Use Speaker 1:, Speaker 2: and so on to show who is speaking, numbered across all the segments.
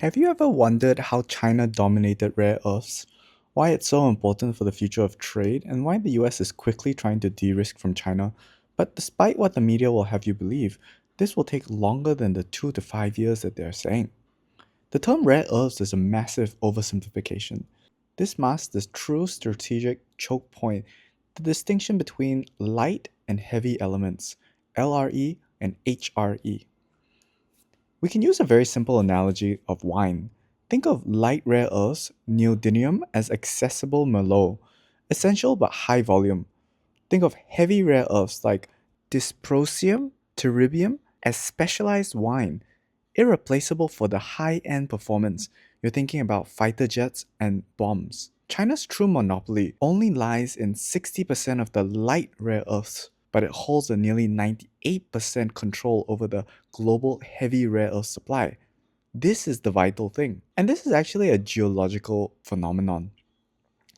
Speaker 1: Have you ever wondered how China dominated rare earths? Why it's so important for the future of trade, and why the US is quickly trying to de risk from China? But despite what the media will have you believe, this will take longer than the 2 to 5 years that they're saying. The term rare earths is a massive oversimplification. This masks the true strategic choke point, the distinction between light and heavy elements, LRE and HRE. We can use a very simple analogy of wine. Think of light rare earths, neodymium, as accessible Merlot, essential but high volume. Think of heavy rare earths like dysprosium, terbium as specialized wine, irreplaceable for the high-end performance. You're thinking about fighter jets and bombs. China's true monopoly only lies in 60% of the light rare earths, but it holds a nearly 98% control over the global heavy rare earth supply. This is the vital thing. And this is actually a geological phenomenon.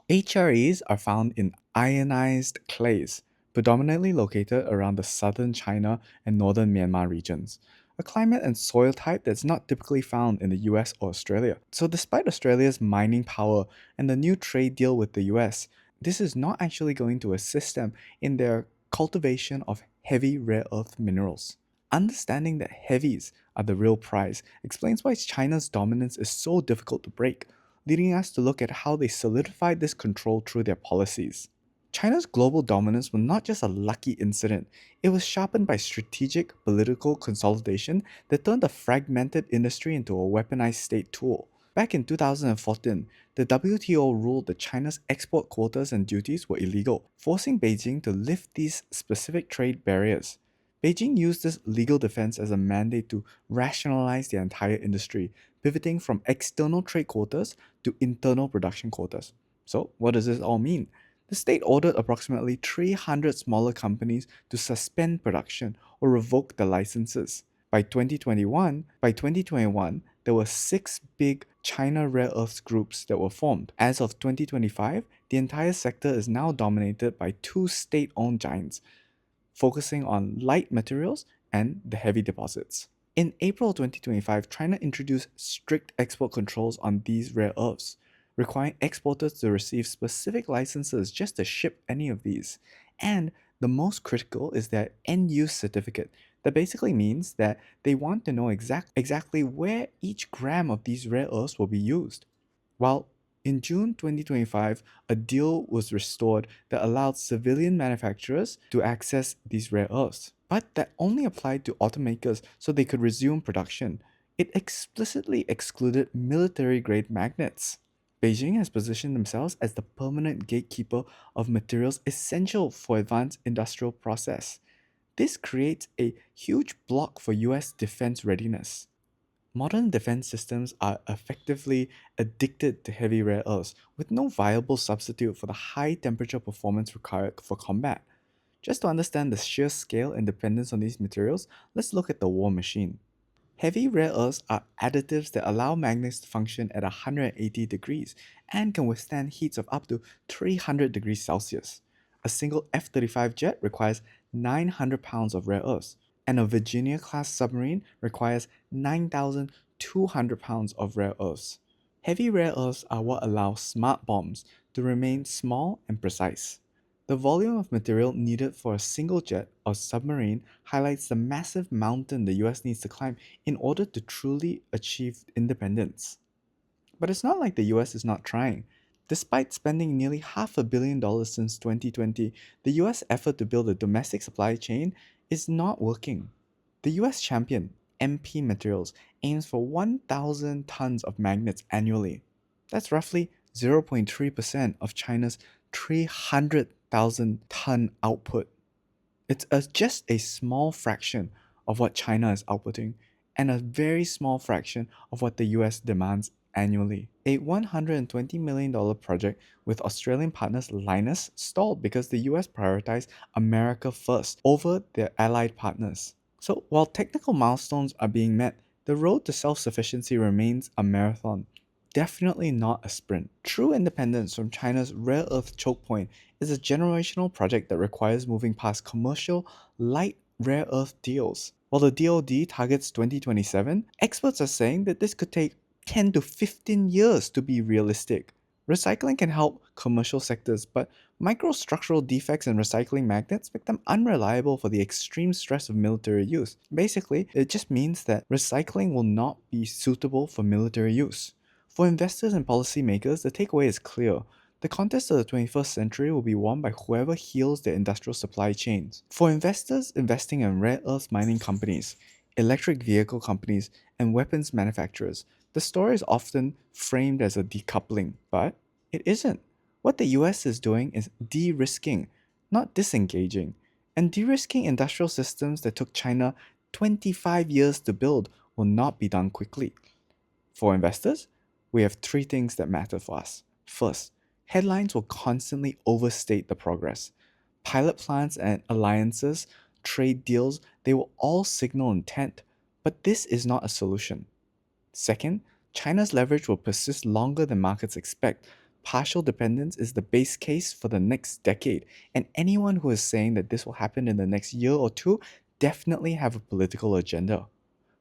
Speaker 1: HREs are found in ionized clays, predominantly located around the southern China and northern Myanmar regions, a climate and soil type that's not typically found in the US or Australia. So, despite Australia's mining power and the new trade deal with the US, this is not actually going to assist them in their cultivation of heavy rare earth minerals. Understanding that heavies are the real prize explains why China's dominance is so difficult to break, leading us to look at how they solidified this control through their policies. China's global dominance was not just a lucky incident, it was sharpened by strategic political consolidation that turned a fragmented industry into a weaponized state tool. Back in 2014, the WTO ruled that China's export quotas and duties were illegal, forcing Beijing to lift these specific trade barriers. Beijing used this legal defense as a mandate to rationalize the entire industry, pivoting from external trade quotas to internal production quotas. So, what does this all mean? The state ordered approximately 300 smaller companies to suspend production or revoke their licenses. By 2021, there were six big China rare earths groups that were formed. As of 2025, the entire sector is now dominated by two state-owned giants, focusing on light materials and the heavy deposits. In April 2025, China introduced strict export controls on these rare earths, requiring exporters to receive specific licenses just to ship any of these. And the most critical is their end use certificate. That basically means that they want to know exactly where each gram of these rare earths will be used. While in June 2025, a deal was restored that allowed civilian manufacturers to access these rare earths, but that only applied to automakers so they could resume production. It explicitly excluded military grade magnets. Beijing has positioned themselves as the permanent gatekeeper of materials essential for advanced industrial process. This creates a huge block for US defense readiness. Modern defense systems are effectively addicted to heavy rare earths, with no viable substitute for the high temperature performance required for combat. Just to understand the sheer scale and dependence on these materials, let's look at the war machine. Heavy rare earths are additives that allow magnets to function at 180 degrees and can withstand heats of up to 300 degrees Celsius. A single F-35 jet requires 900 pounds of rare earths, and a Virginia class submarine requires 9,200 pounds of rare earths. Heavy rare earths are what allow smart bombs to remain small and precise. The volume of material needed for a single jet or submarine highlights the massive mountain the US needs to climb in order to truly achieve independence. But it's not like the US is not trying. Despite spending nearly $500 million since 2020, the US effort to build a domestic supply chain is not working. The US champion, MP Materials, aims for 1,000 tons of magnets annually. That's roughly 0.3% of China's 300,000 ton output. Just a small fraction of what China is outputting, and a very small fraction of what the US demands annually. A $120 million project with Australian partners Linus stalled because the US prioritized America first over their allied partners. So while technical milestones are being met, the road to self-sufficiency remains a marathon, definitely not a sprint. True independence from China's rare earth choke point is a generational project that requires moving past commercial, light rare earth deals. While the DoD targets 2027, experts are saying that this could take 10 to 15 years to be realistic. Recycling can help commercial sectors, but microstructural defects in recycling magnets make them unreliable for the extreme stress of military use. Basically, it just means that recycling will not be suitable for military use. For investors and policymakers, the takeaway is clear. The contest of the 21st century will be won by whoever heals their industrial supply chains. For investors investing in rare earth mining companies, electric vehicle companies, and weapons manufacturers, the story is often framed as a decoupling, but it isn't. What the US is doing is de risking, not disengaging. And de risking industrial systems that took China 25 years to build will not be done quickly. For investors, we have three things that matter for us. First, headlines will constantly overstate the progress. Pilot plans and alliances, trade deals, they will all signal intent, but this is not a solution. Second, China's leverage will persist longer than markets expect. Partial dependence is the base case for the next decade, and anyone who is saying that this will happen in the next year or two definitely have a political agenda.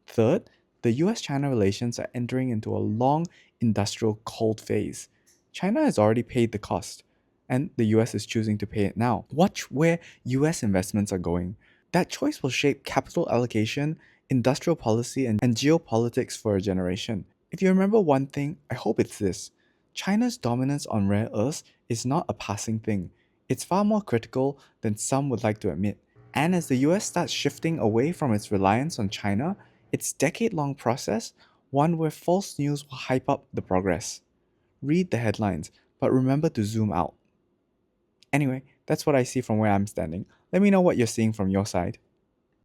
Speaker 1: Third, the US China relations are entering into a long industrial cold phase. China has already paid the cost, and the US is choosing to pay it now. Watch where US investments are going. That choice will shape capital allocation, industrial policy, and geopolitics for a generation. If you remember one thing, I hope it's this: China's dominance on rare earths is not a passing thing, it's far more critical than some would like to admit. And as the US starts shifting away from its reliance on China, its decade long process, one where false news will hype up the progress. Read the headlines, but remember to zoom out. Anyway, that's what I see from where I'm standing. Let me know what you're seeing from your side.